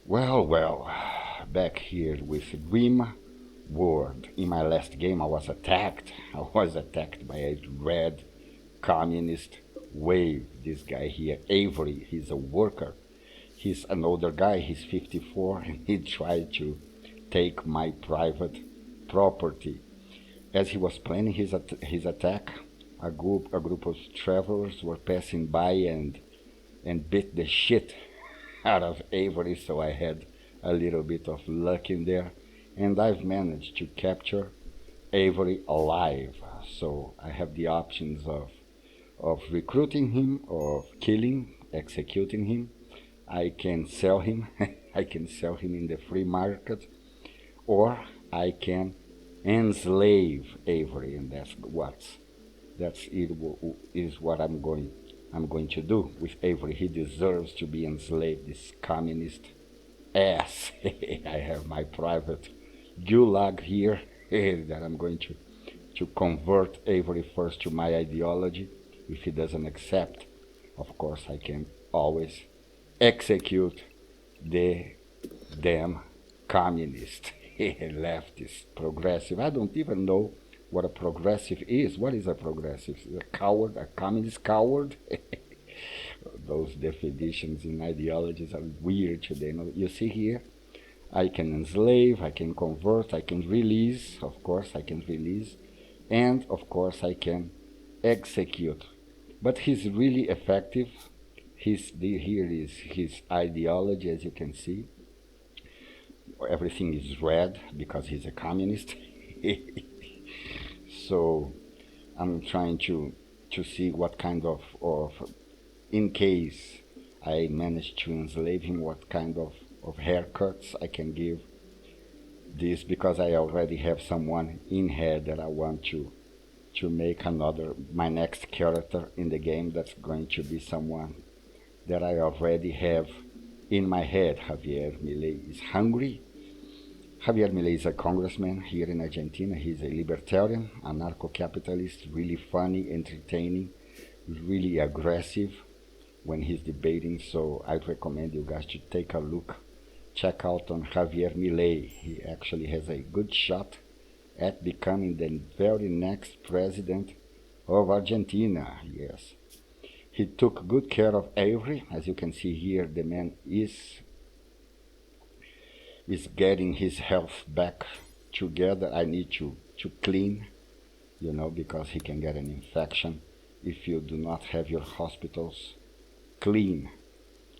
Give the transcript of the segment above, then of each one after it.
Well, back here with Rimworld. In my last game I was attacked. I was attacked by a red communist wave. This guy here, Avery, he's a worker. He's an older guy, he's 54, and he tried to take my private property. As he was planning his attack, a group of travelers were passing by and beat the shit out of Avery, so I had a little bit of luck in there, and I've managed to capture Avery alive. So I have the options of recruiting him, of killing, executing him. I can sell him. I can sell him in the free market, or I can enslave Avery, and that's what I'm going to do with Avery. He deserves to be enslaved, this communist ass. I have my private gulag here that I'm going to convert Avery first to my ideology. If he doesn't accept, of course I can always execute the damn communist, leftist, progressive. I don't even know what a progressive is. What is a progressive? A coward, a communist coward? Those definitions in ideologies are weird today. You see here, I can enslave, I can convert, I can release, of course I can release, and of course I can execute. But he's really effective. Here is his ideology, as you can see. Everything is red because he's a communist. So I'm trying to see what kind of, in case I manage to enslave him, what kind of haircuts I can give this, because I already have someone in head that I want to make my next character in the game. That's going to be someone that I already have in my head. Javier Milei is hungry. Javier Milei is a congressman here in Argentina. He's a libertarian, anarcho-capitalist, really funny, entertaining, really aggressive when he's debating. So I'd recommend you guys to take a look, check out on Javier Milei. He actually has a good shot at becoming the very next president of Argentina. Yes. He took good care of Avery. As you can see here, the man is getting his health back together. I need to clean, because he can get an infection if you do not have your hospitals clean.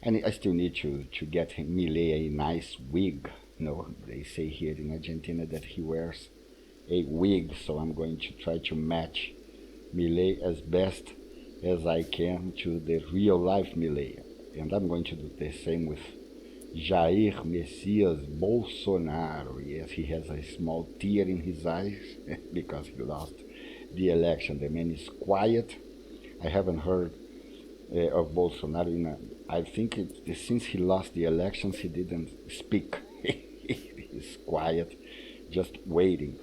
And I still need to get Milei a nice wig. They say here in Argentina that he wears a wig, so I'm going to try to match Milei as best as I can to the real life Milei. And I'm going to do the same with Jair MESSIAS Bolsonaro. Yes, he has a small tear in his eyes because he lost the election. The man is quiet. I haven't heard of Bolsonaro I think since he lost the elections he didn't speak. He's quiet, just waiting.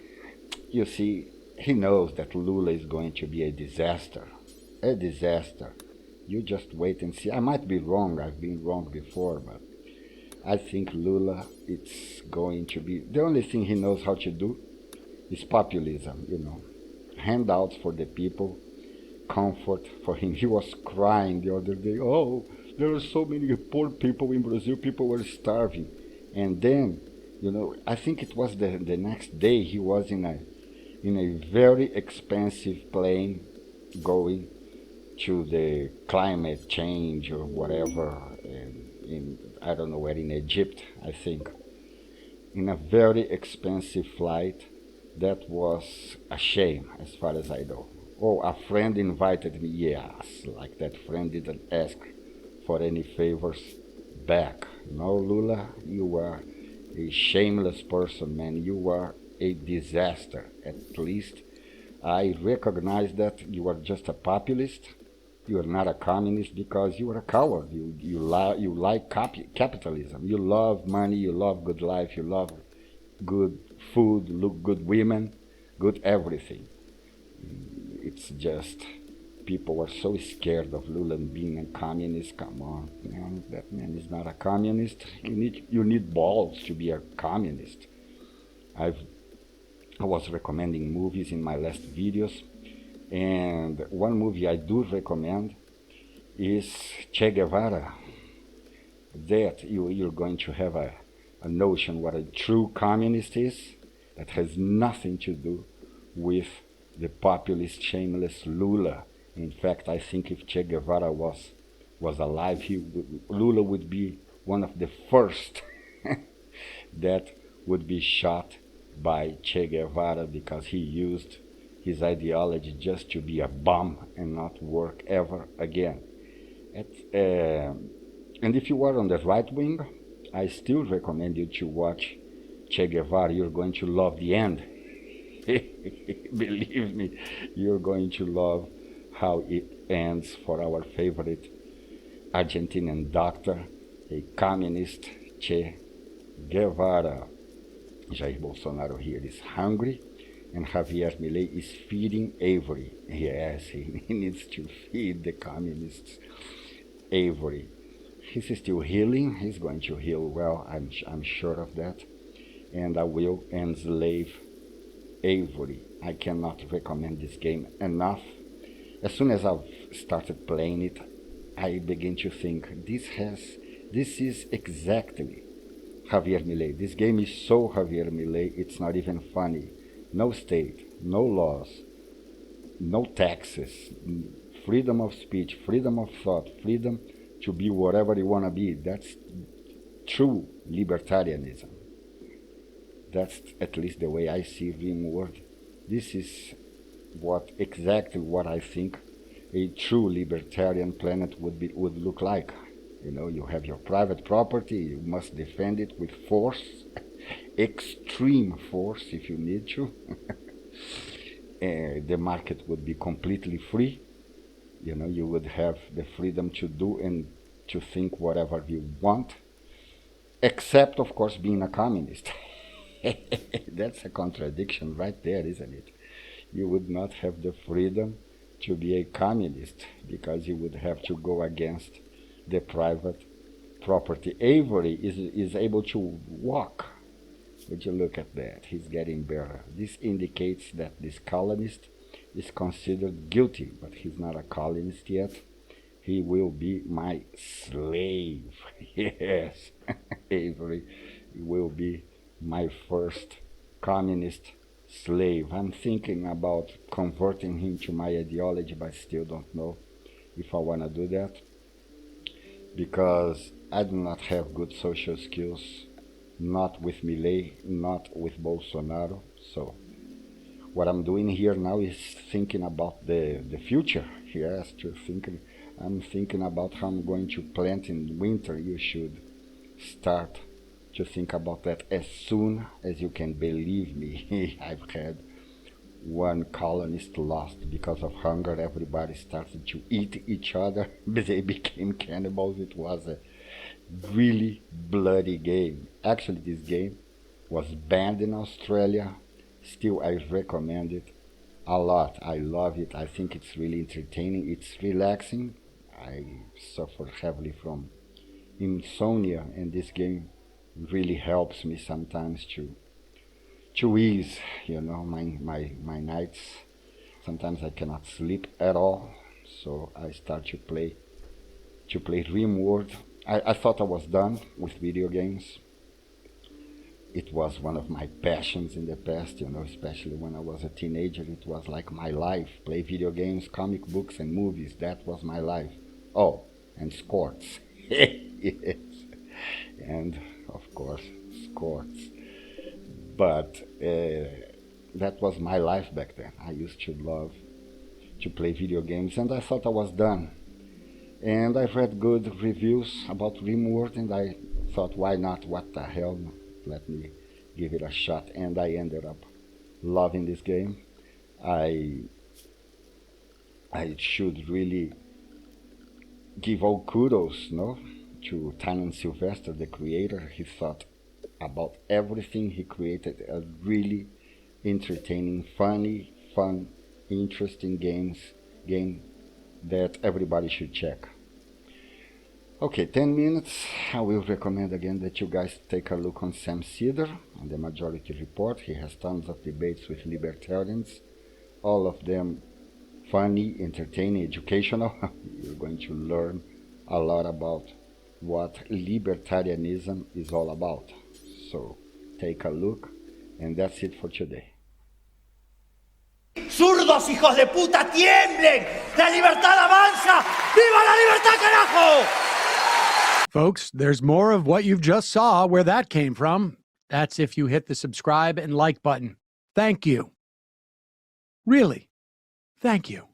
You see, he knows that Lula is going to be a disaster. A disaster. You just wait and see. I might be wrong. I've been wrong before, but I think Lula, it's going to be... The only thing he knows how to do is populism, handouts for the people, comfort for him. He was crying the other day, oh, there are so many poor people in Brazil, people were starving. And then, I think it was the next day he was in a very expensive plane going to the climate change or whatever in I don't know where, in Egypt, I think, in a very expensive flight. That was a shame, as far as I know. Oh, a friend invited me. Yes, like that friend didn't ask for any favors back. No, Lula, you are a shameless person, man. You are a disaster. At least I recognize that you are just a populist. You are not a communist because you are a coward. You like capitalism. You love money. You love good life. You love good food, good women, good everything. It's just people are so scared of Lula being a communist. Come on, man, that man is not a communist. You need balls to be a communist. I was recommending movies in my last videos, and one movie I do recommend is Che Guevara. That you're going to have a notion what a true communist is. That has nothing to do with the populist, shameless Lula. In fact, I think if Che Guevara was alive, Lula would be one of the first that would be shot by Che Guevara, because he used his ideology just to be a bomb and not work ever again. And if you are on the right wing, I still recommend you to watch Che Guevara. You're going to love the end. Believe me, you're going to love how it ends for our favorite Argentinian doctor, a communist, Che Guevara. Jair Bolsonaro here is hungry, and Javier MILEI is feeding Avery. Yes, he needs to feed the communists Avery. He's still healing. He's going to heal well, I'm sure of that. And I will enslave Avery. I cannot recommend this game enough. As soon as I've started playing it, I begin to think, this is exactly Javier MILEI. This game is so Javier MILEI, it's not even funny. No state, no laws, no taxes, freedom of speech, freedom of thought, freedom to be whatever you want to be. That's true libertarianism. That's at least the way I see Rimworld. This is exactly what I think a true libertarian planet would look like. You know, you have your private property, you must defend it with force, extreme force if you need to. The market would be completely free. You know, you would have the freedom to do and to think whatever you want, except, of course, being a communist. That's a contradiction right there, isn't it? You would not have the freedom to be a communist because you would have to go against the private property. Avery is able to walk. Would you look at that? He's getting better. This indicates that this colonist is considered guilty, but he's not a colonist yet. He will be my slave. Yes, Avery will be my first communist slave. I'm thinking about converting him to my ideology, but I still don't know if I want to do that, because I do not have good social skills, not with Milei, not with Bolsonaro. So what I'm doing here now is thinking about the future. Yes, I'm thinking about how I'm going to plant in winter. You should start to think about that as soon as you can. Believe me, I've had one colonist lost because of hunger. Everybody started to eat each other. They became cannibals. It was a really bloody game. Actually, this game was banned in Australia. Still, I recommend it a lot. I love it. I think it's really entertaining. It's relaxing. I suffer heavily from insomnia, and this game really helps me sometimes to ease, you know, my nights. Sometimes I cannot sleep at all, so I start to play Rimworld. I thought I was done with video games. It was one of my passions in the past, you know, especially when I was a teenager. It was like my life. Play video games, comic books, and movies. That was my life. Oh, and sports. Yes. And, of course, sports. But that was my life back then. I used to love to play video games, and I thought I was done. And I read good reviews about Rimworld, and I thought, why not? What the hell? Let me give it a shot. And I ended up loving this game. I should really give all kudos, no, to Tynan Sylvester, the creator. He thought about everything. He created a really entertaining, fun, interesting game that everybody should check. Okay, 10 minutes. I will recommend again that you guys take a look on Sam Cedar on the Majority Report. He has tons of debates with libertarians, all of them funny, entertaining, educational. You're going to learn a lot about what libertarianism is all about. So take a look, and that's it for today. ¡Zurdos, hijos de puta, tiemblen! ¡La libertad avanza! ¡Viva la libertad, carajo! Folks, there's more of what you've just saw where that came from. That's if you hit the subscribe and like button. Thank you. Really, thank you.